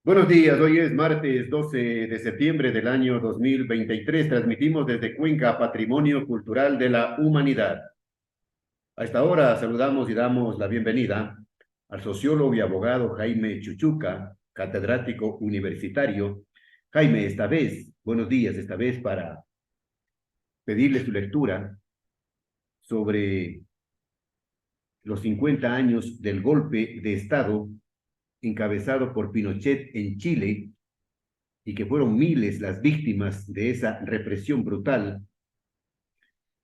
Buenos días, hoy es martes 12 de septiembre del año 2023. Transmitimos desde Cuenca, Patrimonio Cultural de la Humanidad. A esta hora saludamos y damos la bienvenida al sociólogo y abogado Jaime Chuchuca, catedrático universitario. Jaime, esta vez, buenos días, esta vez para pedirle su lectura sobre los 50 años del golpe de Estado encabezado por Pinochet en Chile y que fueron miles las víctimas de esa represión brutal.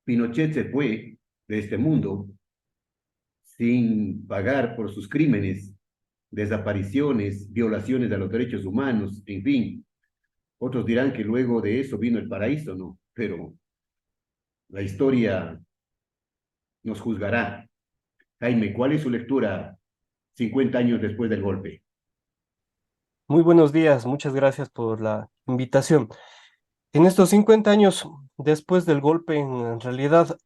Pinochet se fue de este mundo sin pagar por sus crímenes, desapariciones, violaciones de los derechos humanos, en fin. Otros dirán que luego de eso vino el paraíso, ¿no? Pero la historia nos juzgará. Jaime, ¿cuál es su lectura 50 años después del golpe? Muy buenos días, muchas gracias por la invitación. En estos 50 años después del golpe, en realidad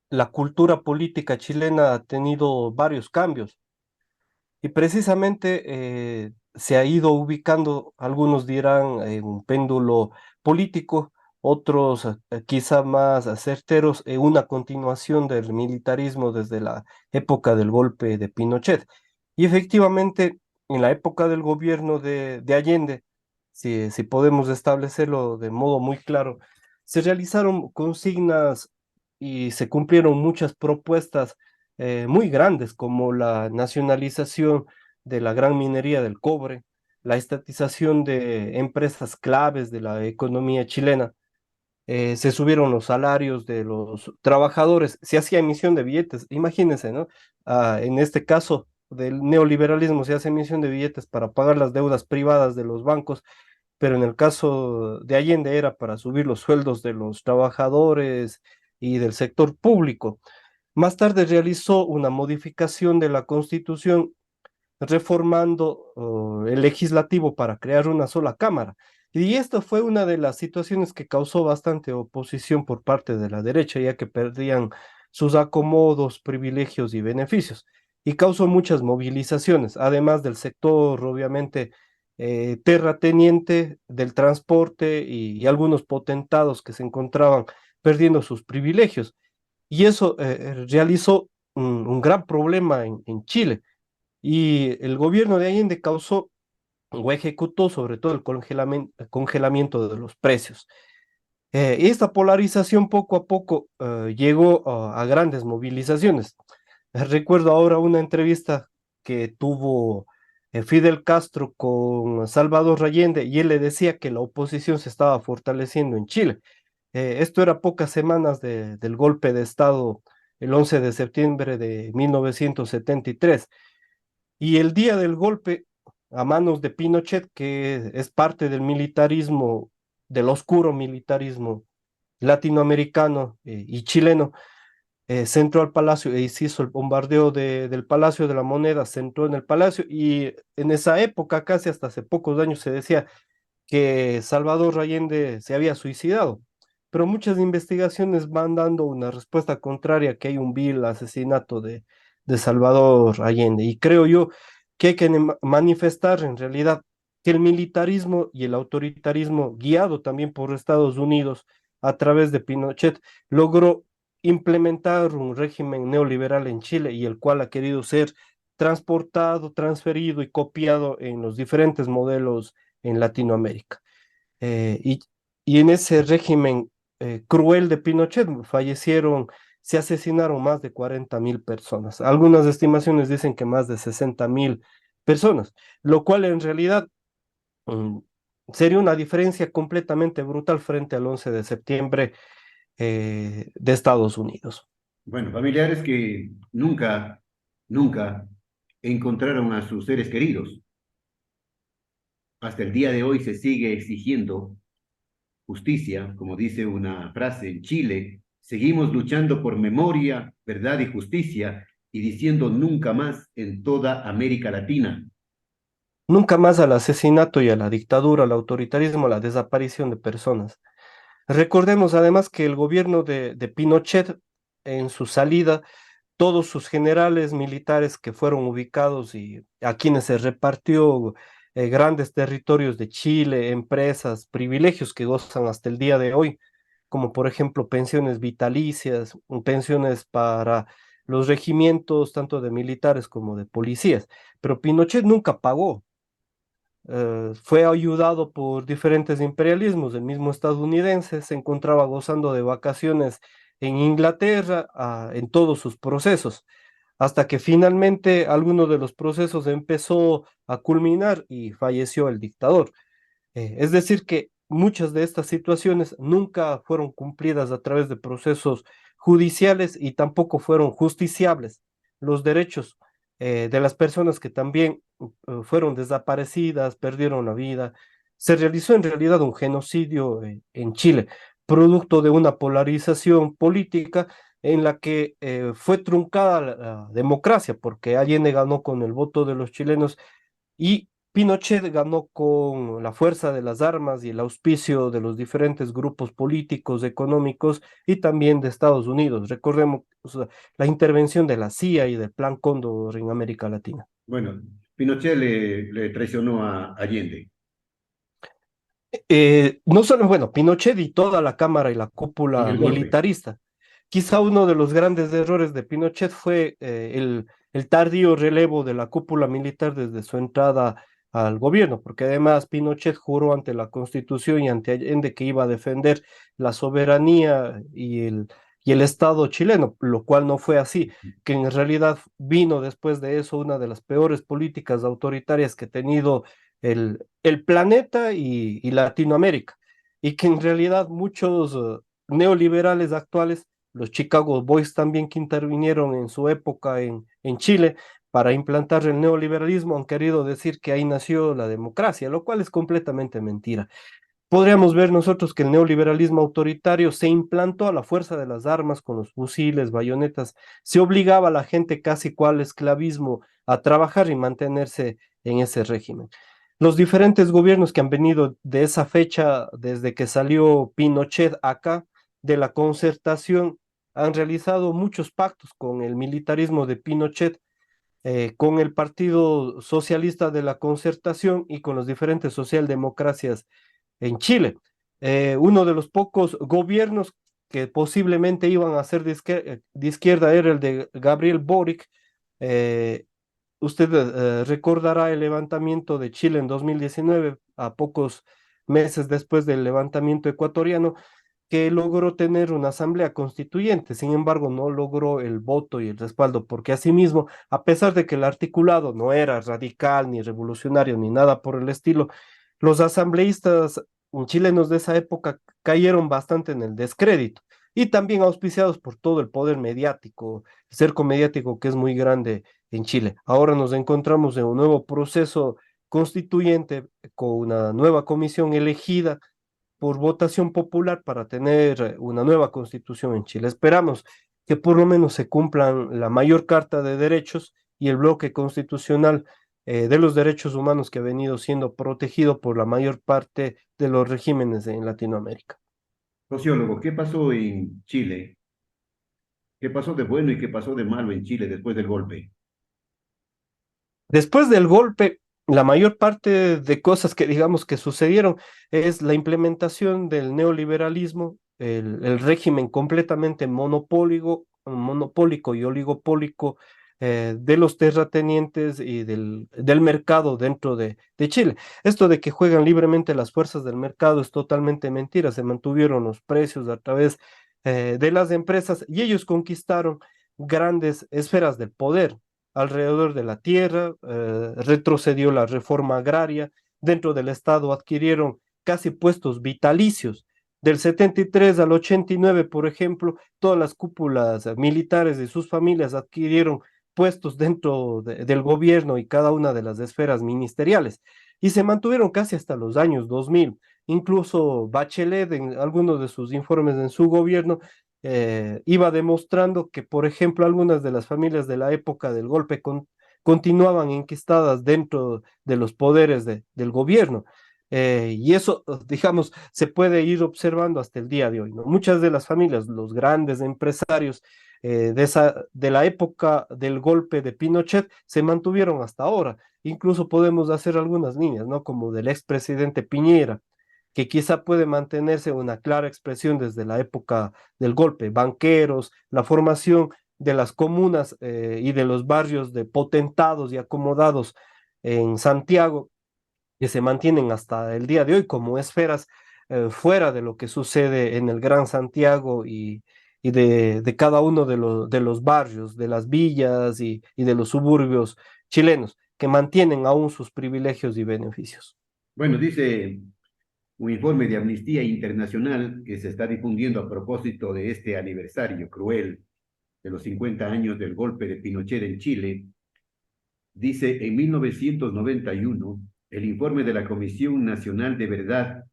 la cultura política chilena ha tenido varios cambios y precisamente se ha ido ubicando, algunos dirán, en un péndulo político, otros quizá más certeros, en una continuación del militarismo desde la época del golpe de Pinochet. Y efectivamente, en la época del gobierno de Allende, si podemos establecerlo de modo muy claro, se realizaron consignas y se cumplieron muchas propuestas muy grandes, como la nacionalización de la gran minería del cobre, la estatización de empresas claves de la economía chilena. Se subieron los salarios de los trabajadores, se hacía emisión de billetes, imagínense, ¿no? En este caso del neoliberalismo se hace emisión de billetes para pagar las deudas privadas de los bancos, pero en el caso de Allende era para subir los sueldos de los trabajadores y del sector público. Más tarde realizó una modificación de la Constitución reformando el legislativo para crear una sola cámara. Y esto fue una de las situaciones que causó bastante oposición por parte de la derecha, ya que perdían sus acomodos, privilegios y beneficios. Y causó muchas movilizaciones, además del sector, obviamente, terrateniente, del transporte y algunos potentados que se encontraban perdiendo sus privilegios. Y eso realizó un gran problema en Chile y el gobierno de Allende causó o ejecutó sobre todo el congelamiento de los precios. Y esta polarización poco a poco llegó a grandes movilizaciones. Recuerdo ahora una entrevista que tuvo Fidel Castro con Salvador Allende y él le decía que la oposición se estaba fortaleciendo en Chile. Esto era pocas semanas del golpe de Estado el 11 de septiembre de 1973. Y el día del golpe a manos de Pinochet, que es parte del militarismo, del oscuro militarismo latinoamericano y chileno, se entró al palacio y se hizo el bombardeo del Palacio de la Moneda, se entró en el palacio y en esa época, casi hasta hace pocos años, se decía que Salvador Allende se había suicidado. Pero muchas investigaciones van dando una respuesta contraria, que hay un vil asesinato de Salvador Allende. Y creo yo que hay que manifestar en realidad que el militarismo y el autoritarismo, guiado también por Estados Unidos a través de Pinochet, logró implementar un régimen neoliberal en Chile y el cual ha querido ser transportado, transferido y copiado en los diferentes modelos en Latinoamérica. Eh, y, y en ese régimen cruel de Pinochet fallecieron, se asesinaron más de 40.000 personas. Algunas estimaciones dicen que más de 60.000 personas, lo cual en realidad mm, sería una diferencia completamente brutal frente al 11 de septiembre de Estados Unidos. Bueno, familiares que nunca encontraron a sus seres queridos. Hasta el día de hoy se sigue exigiendo justicia, como dice una frase en Chile, seguimos luchando por memoria, verdad y justicia y diciendo nunca más en toda América Latina. Nunca más al asesinato y a la dictadura, al autoritarismo, a la desaparición de personas. Recordemos además que el gobierno de Pinochet, en su salida, todos sus generales militares que fueron ubicados y a quienes se repartió grandes territorios de Chile, empresas, privilegios que gozan hasta el día de hoy, como por ejemplo pensiones vitalicias, pensiones para los regimientos tanto de militares como de policías. Pero Pinochet nunca pagó. Fue ayudado por diferentes imperialismos. El mismo estadounidense se encontraba gozando de vacaciones en Inglaterra, en todos sus procesos, hasta que finalmente alguno de los procesos empezó a culminar y falleció el dictador. Es decir, que muchas de estas situaciones nunca fueron cumplidas a través de procesos judiciales y tampoco fueron justiciables. Los derechos de las personas que también fueron desaparecidas, perdieron la vida. Se realizó en realidad un genocidio en Chile, producto de una polarización política en la que fue truncada la democracia, porque Allende ganó con el voto de los chilenos y Pinochet ganó con la fuerza de las armas y el auspicio de los diferentes grupos políticos, económicos y también de Estados Unidos. Recordemos, o sea, la intervención de la CIA y del Plan Cóndor en América Latina. Bueno, Pinochet le traicionó a Allende No solo, bueno, Pinochet y toda la Cámara y la en cúpula el golpe. militarista. Quizá uno de los grandes errores de Pinochet fue el tardío relevo de la cúpula militar desde su entrada al gobierno, porque además Pinochet juró ante la Constitución y ante Allende que iba a defender la soberanía y el Estado chileno, lo cual no fue así, que en realidad vino después de eso una de las peores políticas autoritarias que ha tenido el planeta y Latinoamérica, y que en realidad muchos neoliberales actuales, los Chicago Boys también que intervinieron en su época en Chile para implantar el neoliberalismo, han querido decir que ahí nació la democracia, lo cual es completamente mentira. Podríamos ver nosotros que el neoliberalismo autoritario se implantó a la fuerza de las armas con los fusiles, bayonetas, se obligaba a la gente casi cual esclavismo a trabajar y mantenerse en ese régimen. Los diferentes gobiernos que han venido de esa fecha, desde que salió Pinochet acá, de la concertación, han realizado muchos pactos con el militarismo de Pinochet, con el Partido Socialista de la Concertación y con las diferentes socialdemocracias en Chile. Uno de los pocos gobiernos que posiblemente iban a ser de izquierda era el de Gabriel Boric. Eh, Usted recordará el levantamiento de Chile en 2019, a pocos meses después del levantamiento ecuatoriano, que logró tener una asamblea constituyente. Sin embargo, no logró el voto y el respaldo, porque asimismo, a pesar de que el articulado no era radical, ni revolucionario, ni nada por el estilo, los asambleístas chilenos de esa época cayeron bastante en el descrédito y también auspiciados por todo el poder mediático, el cerco mediático que es muy grande en Chile. Ahora nos encontramos en un nuevo proceso constituyente con una nueva comisión elegida por votación popular para tener una nueva constitución en Chile. Esperamos que por lo menos se cumplan la mayor carta de derechos y el bloque constitucional de los derechos humanos que ha venido siendo protegido por la mayor parte de los regímenes en Latinoamérica. Sociólogo, ¿qué pasó en Chile? ¿Qué pasó de bueno y qué pasó de malo en Chile después del golpe? Después del golpe, la mayor parte de cosas que digamos que sucedieron es la implementación del neoliberalismo, el régimen completamente monopólico y oligopólico de los terratenientes y del mercado dentro de Chile. Esto de que juegan libremente las fuerzas del mercado es totalmente mentira. Se mantuvieron los precios a través de las empresas y ellos conquistaron grandes esferas del poder alrededor de la tierra, retrocedió la reforma agraria, dentro del Estado adquirieron casi puestos vitalicios. Del 73 al 89, por ejemplo, todas las cúpulas militares y sus familias adquirieron puestos dentro del gobierno y cada una de las esferas ministeriales y se mantuvieron casi hasta los años 2000. Incluso Bachelet en algunos de sus informes en su gobierno iba demostrando que, por ejemplo, algunas de las familias de la época del golpe continuaban enquistadas dentro de los poderes del gobierno. Y eso, digamos, se puede ir observando hasta el día de hoy, ¿no? Muchas de las familias, los grandes empresarios de la época del golpe de Pinochet, se mantuvieron hasta ahora incluso podemos hacer algunas líneas, ¿no? Como del expresidente Piñera, que quizá puede mantenerse una clara expresión desde la época del golpe, banqueros, la formación de las comunas y de los barrios de potentados y acomodados en Santiago, que se mantienen hasta el día de hoy como esferas fuera de lo que sucede en el Gran Santiago y de cada uno de los barrios, de las villas y de los suburbios chilenos, que mantienen aún sus privilegios y beneficios. Bueno, dice un informe de Amnistía Internacional que se está difundiendo a propósito de este aniversario cruel de los 50 años del golpe de Pinochet en Chile. Dice, en 1991, el informe de la Comisión Nacional de Verdad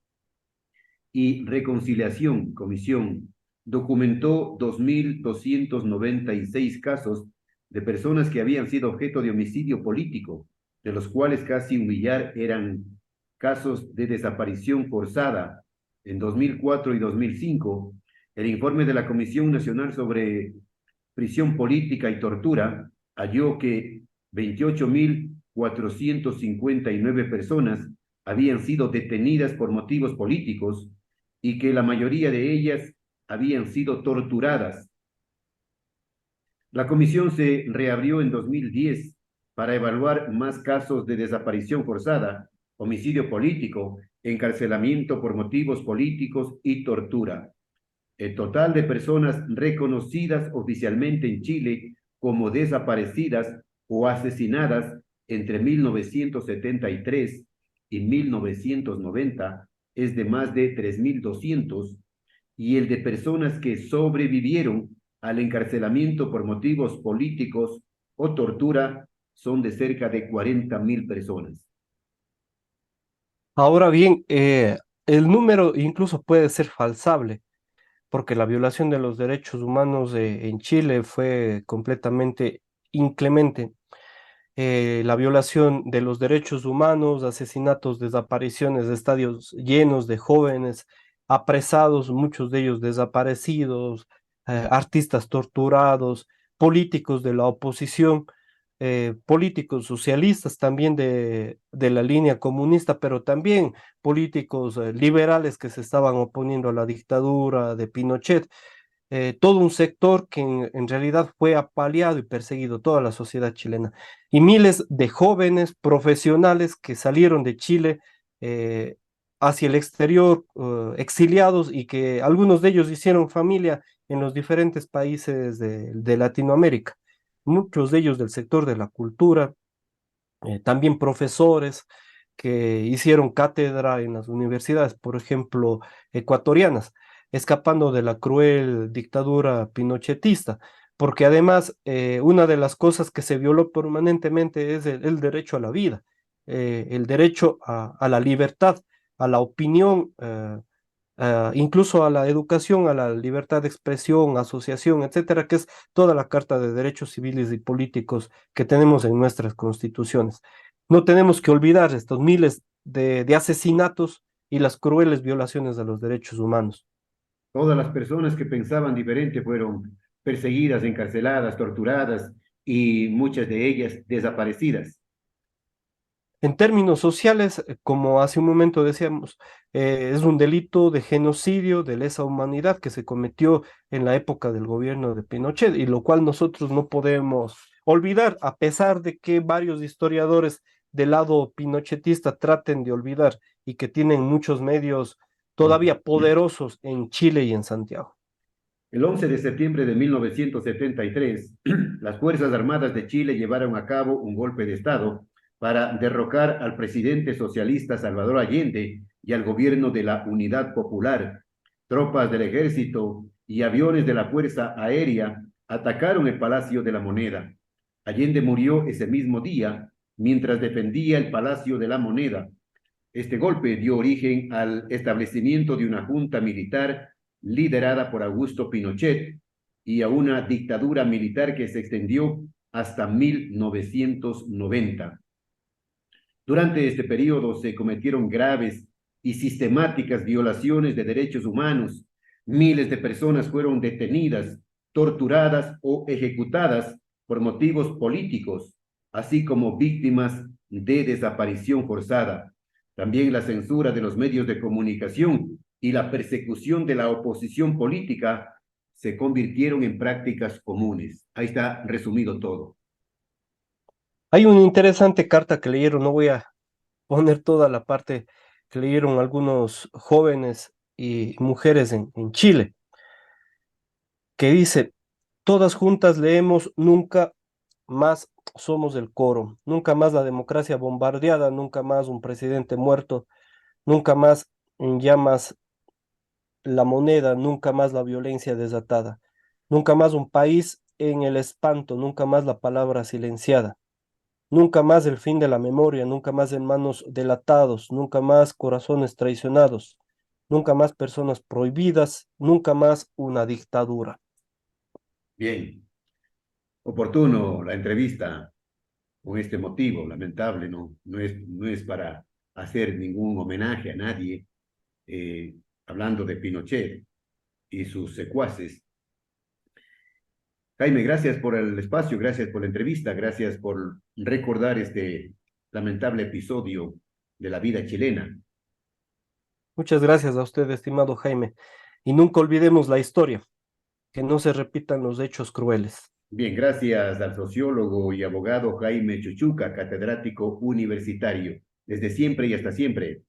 y Reconciliación, Comisión, documentó 2.296 casos de personas que habían sido objeto de homicidio político, de los cuales casi un millar eran casos de desaparición forzada. En 2004 y 2005, el informe de la Comisión Nacional sobre Prisión Política y Tortura halló que 28.459 personas habían sido detenidas por motivos políticos y que la mayoría de ellas habían sido torturadas. La comisión se reabrió en 2010 para evaluar más casos de desaparición forzada, homicidio político, encarcelamiento por motivos políticos y tortura. El total de personas reconocidas oficialmente en Chile como desaparecidas o asesinadas entre 1973 y 1990 es de más de 3.200 y el de personas que sobrevivieron al encarcelamiento por motivos políticos o tortura son de cerca de 40.000 personas. Ahora bien, el número incluso puede ser falsable, porque la violación de los derechos humanos en Chile fue completamente inclemente. La violación de los derechos humanos, asesinatos, desapariciones de estadios llenos de jóvenes apresados, muchos de ellos desaparecidos, artistas torturados, políticos de la oposición, políticos socialistas también de la línea comunista, pero también políticos liberales que se estaban oponiendo a la dictadura de Pinochet, todo un sector que en realidad fue apaleado y perseguido, toda la sociedad chilena, y miles de jóvenes profesionales que salieron de Chile hacia el exterior, exiliados, y que algunos de ellos hicieron familia en los diferentes países de Latinoamérica, muchos de ellos del sector de la cultura, también profesores que hicieron cátedra en las universidades, por ejemplo, ecuatorianas, escapando de la cruel dictadura pinochetista, porque además una de las cosas que se violó permanentemente es el derecho a la vida, el derecho a la libertad, a la opinión, incluso a la educación, a la libertad de expresión, asociación, etcétera, que es toda la Carta de Derechos Civiles y Políticos que tenemos en nuestras constituciones. No tenemos que olvidar estos miles de asesinatos y las crueles violaciones de los derechos humanos. Todas las personas que pensaban diferente fueron perseguidas, encarceladas, torturadas y muchas de ellas desaparecidas. En términos sociales, como hace un momento decíamos, es un delito de genocidio, de lesa humanidad que se cometió en la época del gobierno de Pinochet, y lo cual nosotros no podemos olvidar, a pesar de que varios historiadores del lado pinochetista traten de olvidar y que tienen muchos medios todavía poderosos en Chile y en Santiago. El 11 de septiembre de 1973, las Fuerzas Armadas de Chile llevaron a cabo un golpe de Estado para derrocar al presidente socialista Salvador Allende y al gobierno de la Unidad Popular. Tropas del ejército y aviones de la Fuerza Aérea atacaron el Palacio de la Moneda. Allende murió ese mismo día mientras defendía el Palacio de la Moneda. Este golpe dio origen al establecimiento de una junta militar liderada por Augusto Pinochet y a una dictadura militar que se extendió hasta 1990. Durante este periodo se cometieron graves y sistemáticas violaciones de derechos humanos. Miles de personas fueron detenidas, torturadas o ejecutadas por motivos políticos, así como víctimas de desaparición forzada. También la censura de los medios de comunicación y la persecución de la oposición política se convirtieron en prácticas comunes. Ahí está resumido todo. Hay una interesante carta que leyeron, no voy a poner toda la parte que leyeron algunos jóvenes y mujeres en Chile, que dice, todas juntas leemos, nunca más somos el coro, nunca más la democracia bombardeada, nunca más un presidente muerto, nunca más en llamas la moneda, nunca más la violencia desatada, nunca más un país en el espanto, nunca más la palabra silenciada, nunca más el fin de la memoria, nunca más hermanos delatados, nunca más corazones traicionados, nunca más personas prohibidas, nunca más una dictadura. Bien, oportuno la entrevista con este motivo, lamentable, no es para hacer ningún homenaje a nadie, eh, hablando de Pinochet y sus secuaces. Jaime, gracias por el espacio, gracias por la entrevista, gracias por recordar este lamentable episodio de la vida chilena. Muchas gracias a usted, estimado Jaime, y nunca olvidemos la historia, que no se repitan los hechos crueles. Bien, gracias al sociólogo y abogado Jaime Chuchuca, catedrático universitario. Desde siempre y hasta siempre.